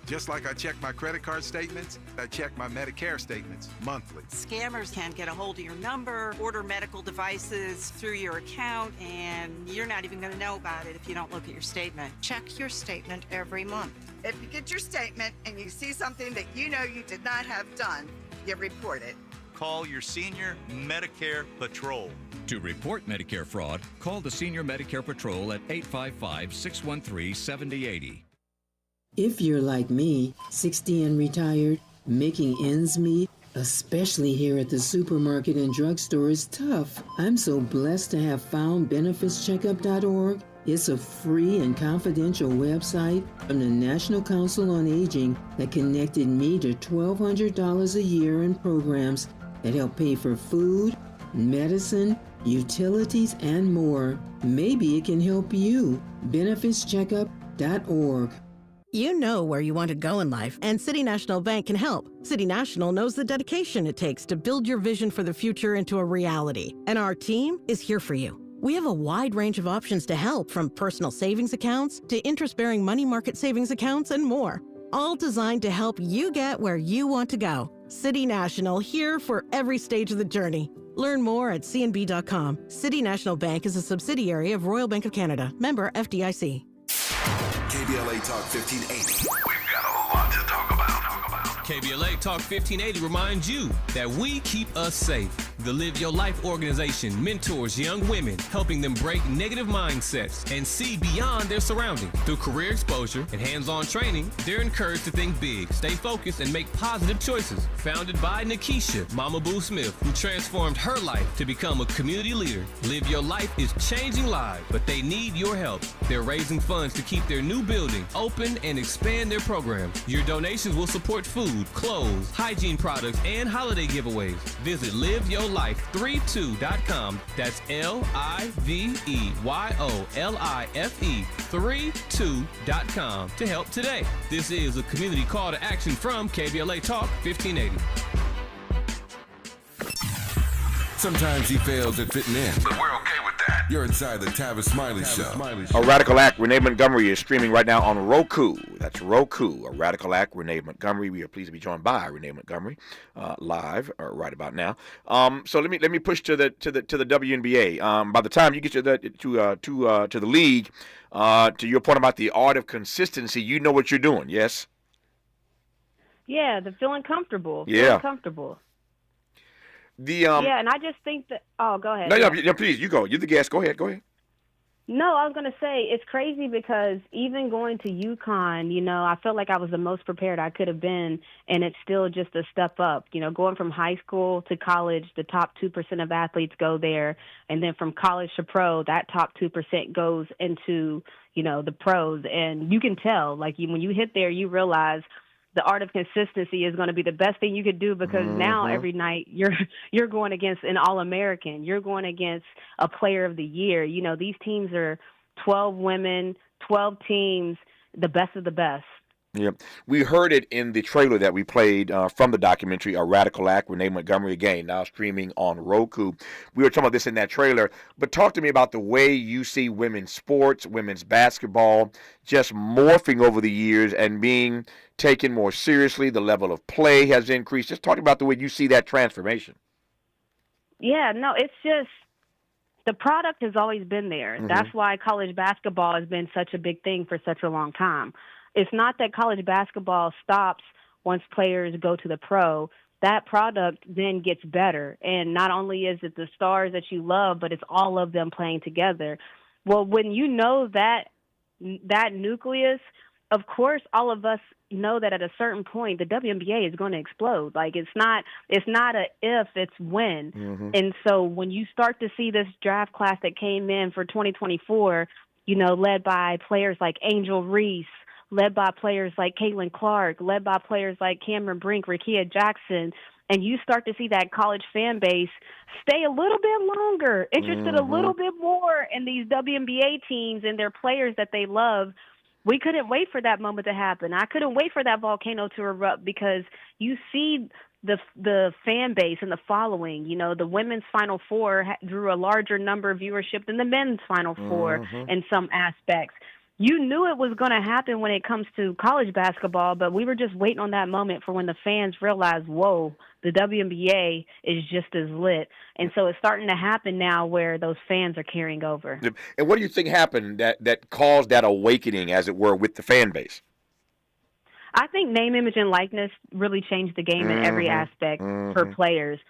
Just like I check my credit card statements, I check my Medicare statements monthly. Scammers can get a hold of your number, order medical devices through your account, and you're not even going to know about it if you don't look at your statement. Check your statement every month. If you get your statement and you see something that you know you did not have done, you report it. Call your Senior Medicare Patrol. To report Medicare fraud, call the Senior Medicare Patrol at 855-613-7080. If you're like me, 60 and retired, making ends meet, especially here at the supermarket and drugstore, is tough. I'm so blessed to have found benefitscheckup.org. It's a free and confidential website from the National Council on Aging that connected me to $1,200 a year in programs that help pay for food, medicine, utilities, and more. Maybe it can help you. benefitscheckup.org. You know where you want to go in life, and City National Bank can help. City National knows the dedication it takes to build your vision for the future into a reality, and our team is here for you. We have a wide range of options to help, from personal savings accounts to interest-bearing money market savings accounts and more, all designed to help you get where you want to go. City National, here for every stage of the journey. Learn more at cnb.com. City National Bank is a subsidiary of Royal Bank of Canada, member FDIC. KBLA Talk 1580. We've got a lot to talk about. KBLA Talk 1580 reminds you that we keep us safe. The Live Your Life organization mentors young women, helping them break negative mindsets and see beyond their surroundings. Through career exposure and hands-on training, they're encouraged to think big, stay focused, and make positive choices. Founded by Nikisha Mama Boo Smith, who transformed her life to become a community leader. Live Your Life is changing lives, but they need your help. They're raising funds to keep their new building open and expand their program. Your donations will support food, clothes, hygiene products, and holiday giveaways. Visit liveyourlife32.com. That's LIVEYOLIFE32.com to help today. This is a community call to action from KBLA Talk 1580. Sometimes he fails at fitting in. But we're okay with that. You're inside the Tavis Smiley Show. A Radical Act, Renee Montgomery is streaming right now on Roku. That's Roku. A Radical Act, Renee Montgomery. We are pleased to be joined by Renee Montgomery live right about now. So let me push to the WNBA. By the time you get to the league, to your point about the art of consistency, you know what you're doing. Yes. Yeah, the feeling comfortable. Yeah. Feeling comfortable. Yeah, and I just think that. Oh, go ahead. No, please, you go. You're the guest. Go ahead. No, I was going to say it's crazy because even going to UConn, I felt like I was the most prepared I could have been, and it's still just a step up. Going from high school to college, the top 2% of athletes go there, and then from college to pro, that top 2% goes into, the pros. And you can tell, when you hit there, you realize the art of consistency is going to be the best thing you could do because now every night you're going against an All-American. You're going against a player of the year. These teams are 12 women, 12 teams, the best of the best. Yeah, we heard it in the trailer that we played from the documentary, A Radical Act, Renee Montgomery, again, now streaming on Roku. We were talking about this in that trailer, but talk to me about the way you see women's sports, women's basketball, just morphing over the years and being taken more seriously. The level of play has increased. Just talk about the way you see that transformation. Yeah, no, it's just the product has always been there. That's why college basketball has been such a big thing for such a long time. It's not that college basketball stops once players go to the pro. That product then gets better. And not only is it the stars that you love, but it's all of them playing together. Well, when you know that nucleus, of course, all of us know that at a certain point, the WNBA is going to explode. It's not a if, it's when. And so when you start to see this draft class that came in for 2024, led by players like Angel Reese, led by players like Caitlin Clark, led by players like Cameron Brink, Rakia Jackson, and you start to see that college fan base stay a little bit longer, interested a little bit more in these WNBA teams and their players that they love. We couldn't wait for that moment to happen. I couldn't wait for that volcano to erupt because you see the fan base and the following. The women's Final Four drew a larger number of viewership than the men's Final Four in some aspects. You knew it was going to happen when it comes to college basketball, but we were just waiting on that moment for when the fans realized, whoa, the WNBA is just as lit. And so it's starting to happen now where those fans are carrying over. And what do you think happened that caused that awakening, as it were, with the fan base? I think name, image, and likeness really changed the game in every aspect for players.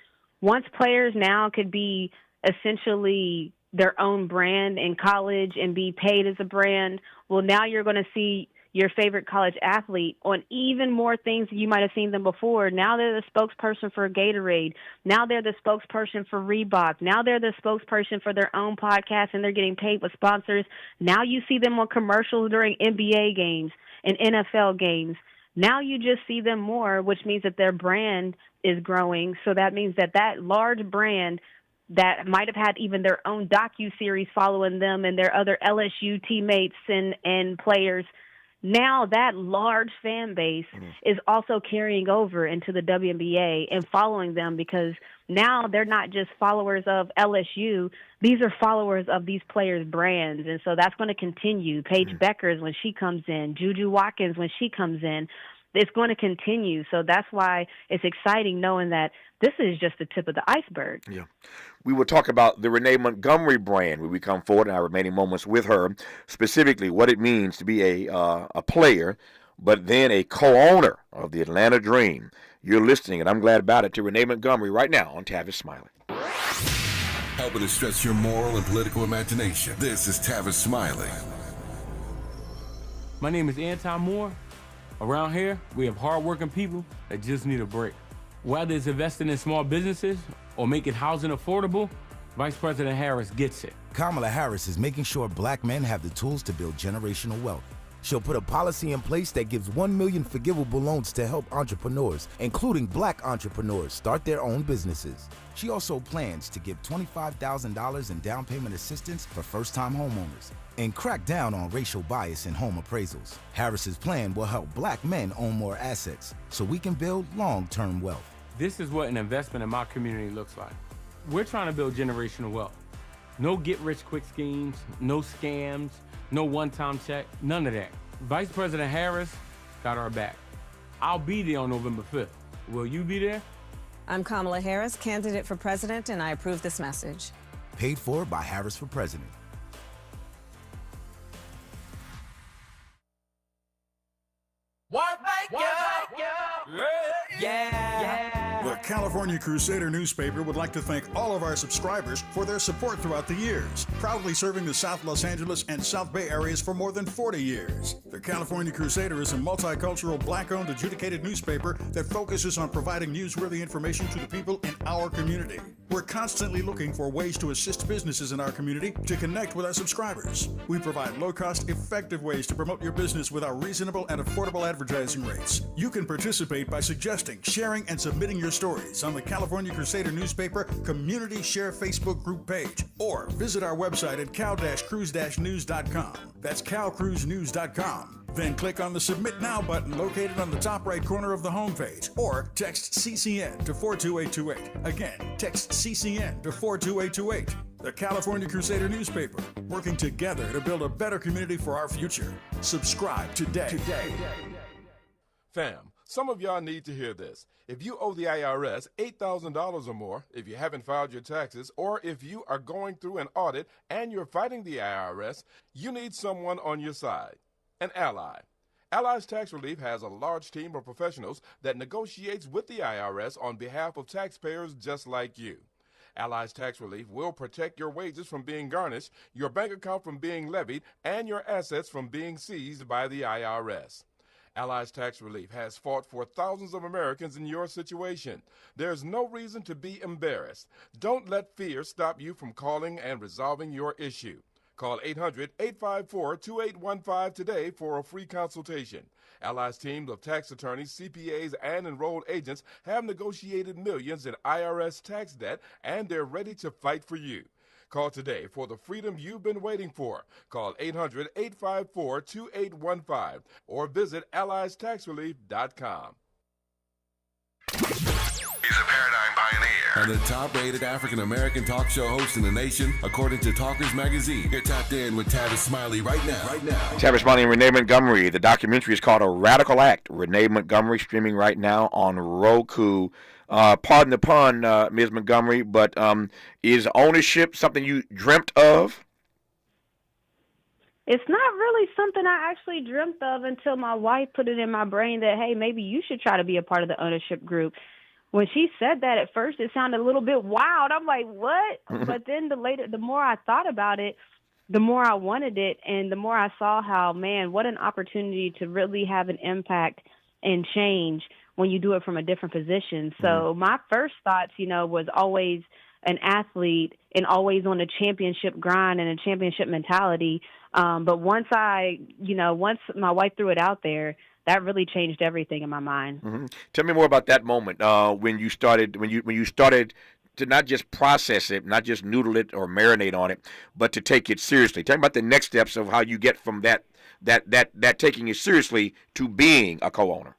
Once players now could be essentially their own brand in college and be paid as a brand, well, now you're going to see your favorite college athlete on even more things than you might have seen them before. Now they're the spokesperson for Gatorade. Now they're the spokesperson for Reebok. Now they're the spokesperson for their own podcast, and they're getting paid with sponsors. Now you see them on commercials during NBA games and NFL games. Now you just see them more, which means that their brand is growing. So that means that large brand that might have had even their own docuseries following them and their other LSU teammates and players, now that large fan base is also carrying over into the WNBA and following them because now they're not just followers of LSU. These are followers of these players' brands. And so that's going to continue. Paige Beckers when she comes in, Juju Watkins when she comes in. It's going to continue. So that's why it's exciting knowing that this is just the tip of the iceberg. Yeah. We will talk about the Renee Montgomery brand when we come forward in our remaining moments with her, specifically what it means to be a player, but then a co-owner of the Atlanta Dream. You're listening, and I'm glad about it, to Renee Montgomery right now on Tavis Smiley. Helping to stretch your moral and political imagination. This is Tavis Smiley. My name is Anton Moore. Around here, we have hardworking people that just need a break. Whether it's investing in small businesses or making housing affordable, Vice President Harris gets it. Kamala Harris is making sure black men have the tools to build generational wealth. She'll put a policy in place that gives 1 million forgivable loans to help entrepreneurs, including black entrepreneurs, start their own businesses. She also plans to give $25,000 in down payment assistance for first-time homeowners and crack down on racial bias in home appraisals. Harris's plan will help black men own more assets so we can build long-term wealth. This is what an investment in my community looks like. We're trying to build generational wealth. No get-rich-quick schemes, no scams, no one-time check, none of that. Vice President Harris got our back. I'll be there on November 5th. Will you be there? I'm Kamala Harris, candidate for president, and I approve this message. Paid for by Harris for President. The California Crusader newspaper would like to thank all of our subscribers for their support throughout the years, proudly serving the South Los Angeles and South Bay areas for more than 40 years. The California Crusader is a multicultural, black-owned, adjudicated newspaper that focuses on providing newsworthy information to the people in our community. We're constantly looking for ways to assist businesses in our community to connect with our subscribers. We provide low-cost, effective ways to promote your business with our reasonable and affordable advertising rates. You can participate by suggesting, sharing, and submitting your stories on the California Crusader newspaper Community Share Facebook group page, or visit our website at cal-cruise-news.com. That's calcruisenews.com. Then click on the Submit Now button located on the top right corner of the homepage, or text CCN to 42828. Again, text CCN to 42828. The California Crusader newspaper, working together to build a better community for our future. Subscribe today. Fam, some of y'all need to hear this. If you owe the IRS $8,000 or more, if you haven't filed your taxes, or if you are going through an audit and you're fighting the IRS, you need someone on your side, an ally. Allies Tax Relief has a large team of professionals that negotiates with the IRS on behalf of taxpayers just like you. Allies Tax Relief will protect your wages from being garnished, your bank account from being levied, and your assets from being seized by the IRS. Allies Tax Relief has fought for thousands of Americans in your situation. There's no reason to be embarrassed. Don't let fear stop you from calling and resolving your issue. Call 800-854-2815 today for a free consultation. Allies teams of tax attorneys, CPAs, and enrolled agents have negotiated millions in IRS tax debt, and they're ready to fight for you. Call today for the freedom you've been waiting for. Call 800-854-2815 or visit alliestaxrelief.com. He's a paradigm pioneer and the top-rated African-American talk show host in the nation, according to Talkers Magazine. You're tapped in with Tavis Smiley right now. Tavis Smiley and Renee Montgomery. The documentary is called A Radical Act. Renee Montgomery streaming right now on Roku. Pardon the pun, Ms. Montgomery, but is ownership something you dreamt of? It's not really something I actually dreamt of until my wife put it in my brain that, hey, maybe you should try to be a part of the ownership group. When she said that at first, it sounded a little bit wild. I'm like, what? But then the more I thought about it, the more I wanted it, and the more I saw how, man, what an opportunity to really have an impact and change when you do it from a different position. So my first thoughts, was always an athlete and always on a championship grind and a championship mentality. But once once my wife threw it out there, that really changed everything in my mind. Mm-hmm. Tell me more about that moment when you started to not just process it, not just noodle it or marinate on it, but to take it seriously. Tell me about the next steps of how you get from that taking it seriously to being a co-owner.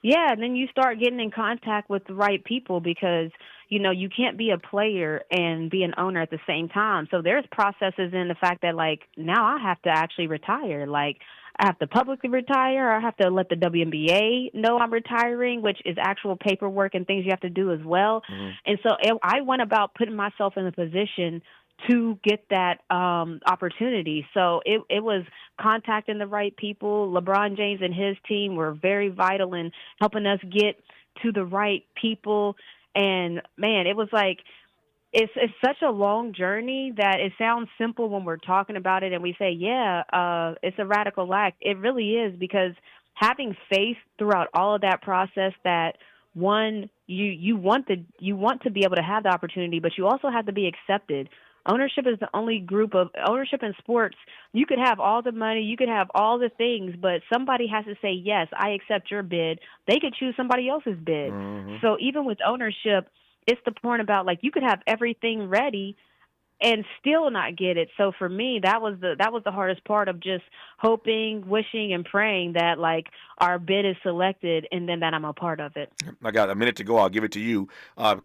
Yeah, and then you start getting in contact with the right people because, you can't be a player and be an owner at the same time. So there's processes in the fact that, now I have to actually retire. I have to publicly retire. I have to let the WNBA know I'm retiring, which is actual paperwork and things you have to do as well. Mm-hmm. And so I went about putting myself in a position to get that opportunity. So it was contacting the right people. LeBron James and his team were very vital in helping us get to the right people. And, man, it was it's such a long journey that it sounds simple when we're talking about it and we say, it's a radical act. It really is, because having faith throughout all of that process that, one, you want to be able to have the opportunity, but you also have to be accepted. Ownership is the only group of ownership in sports. You could have all the money, you could have all the things, but somebody has to say, yes, I accept your bid. They could choose somebody else's bid. Mm-hmm. So even with ownership, it's the point about you could have everything ready, and still not get it. So for me, that was the hardest part of just hoping, wishing, and praying that like our bid is selected and then that I'm a part of it. I got a minute to go. I'll give it to you.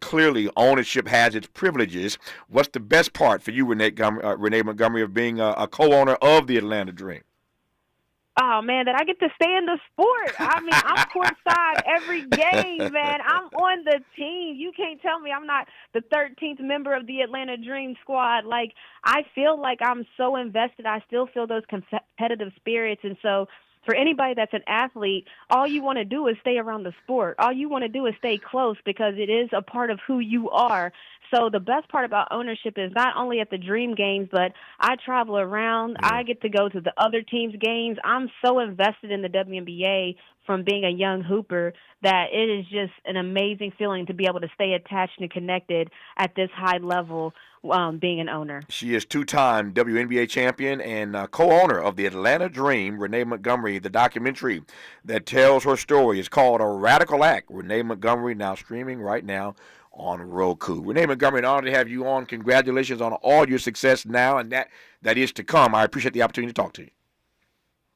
Clearly, ownership has its privileges. What's the best part for you, Renee Montgomery, of being a co-owner of the Atlanta Dream? Oh, man, that I get to stay in the sport. I mean, I'm courtside every game, man. I'm on the team. You can't tell me I'm not the 13th member of the Atlanta Dream squad. Like, I feel like I'm so invested. I still feel those competitive spirits. And so for anybody that's an athlete, all you want to do is stay around the sport. All you want to do is stay close because it is a part of who you are. So the best part about ownership is not only at the Dream games, but I travel around. I get to go to the other teams' games. I'm so invested in the WNBA from being a young hooper that it is just an amazing feeling to be able to stay attached and connected at this high level being an owner. She is two-time WNBA champion and co-owner of the Atlanta Dream, Renee Montgomery. The documentary that tells her story is called A Radical Act. Renee Montgomery, now streaming right now on Roku. Renee Montgomery, an honor to have you on. Congratulations on all your success now and that is to come. I appreciate the opportunity to talk to you.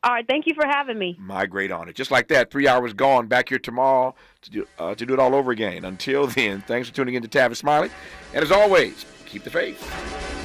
All right, thank you for having me. My great honor. Just like that, 3 hours gone. Back here tomorrow to do it all over again. Until then, thanks for tuning in to Tavis Smiley. And as always, keep the faith.